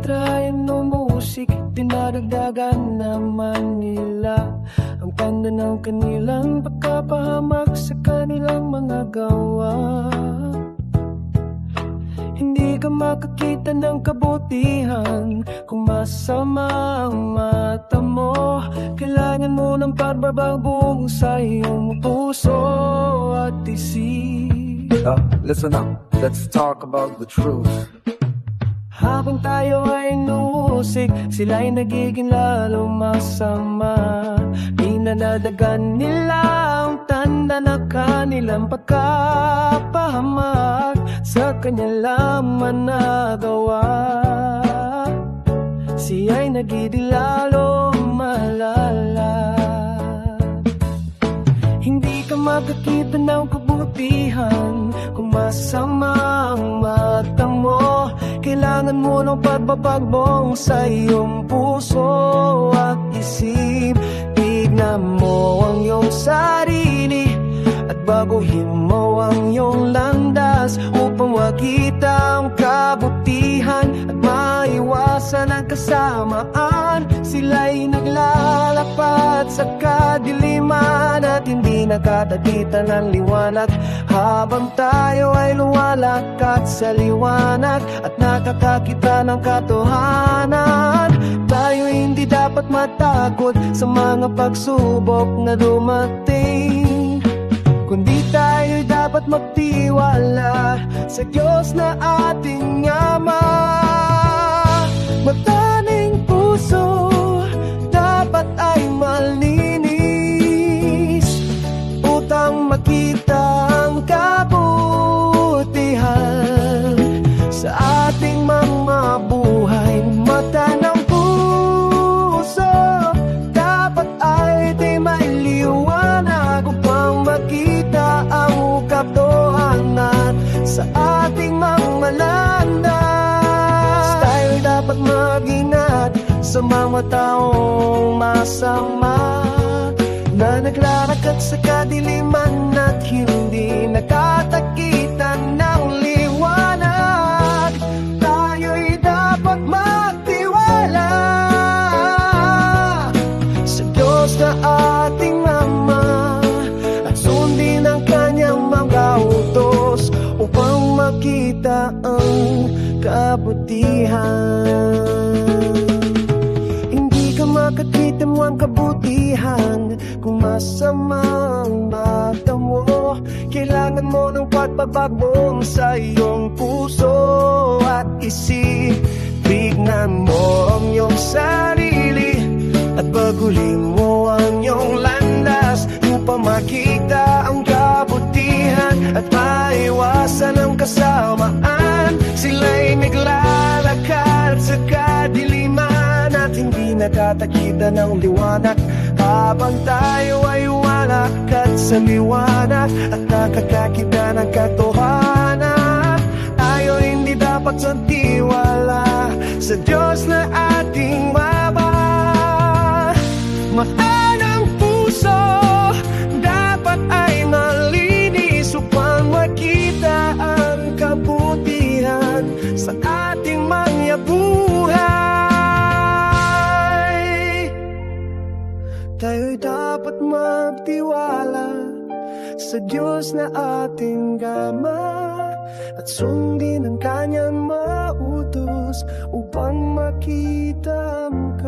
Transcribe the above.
Trayan ng musik, dinadagdagan naman nila ang tanda ng kanilang pagkapahamak sa kanilang mga gawa. Hindi ka makakita ng kabutihan kung masama ang mata mo. Kailangan mo ng pagbabagong sa iyong puso at isip. Listen up, let's talk about the truth. Habang tayo ay nusik, sila'y nagiging lalong masama. Pinanadagan nila ang tanda na kanilang pagkapahamak sa kanya lamang nagawa. Siya'y nagiging lalong malala. Hindi ka makakita ng kabutihan kung masama ang mata mo. Kailangan mo ng pagbabagbong sa iyong puso at isip. Tignan mo ang iyong sarili at baguhin mo ang iyong landas upang makita ang kabutihan at maiwasan ang kasamaan. Sila'y naglalakad sa kadiliman at hindi nakakakita ng liwanag. Habang tayo ay luwalakad sa liwanag at nakakakita ng katotohanan, tayo hindi dapat matakot sa mga pagsubok na dumating, kundi tayo dapat magtiwala sa Diyos na ating Ama. Mataning puso dapat ay malinis upang makita ang kabutihan sa ating mga buhay. Mata ng puso dapat ay di may liwanag upang makita ang katotohanan sa ating mga landas. Tayo dapat mag-ingat sa mga taong masama na naglalakad sa kadiliman at hindi nakakakita ng liwanag. Tayo'y dapat magtiwala sa Diyos na ating Ama at sundin ang kanyang mga utos upang makita ang kabutihan. Hindi ka makakita mo ang kabutihan kung masama ang mata mo. Kailangan mo ng pagbabagbong sa iyong puso at isip. Tignan mo ang iyong sarili at baguhin mo ang iyong landas upang makita ang kabutihan at maiwasan ang kasamaan. Sila'y naglalakad sa kadiliman at hindi nakakakita ng liwanag. Habang tayo ay walakad sa liwanag at nakakakita ng katotohanan, tayo hindi dapat magtiwala sa Diyos na ating Ama. Mata ng puso dapat ay malinis upang makita ang kabutihan sa ating mga buhay. Tayo'y dapat magtiwala sa Diyos na ating Ama at sundin ang kanyang mga utos upang makita ang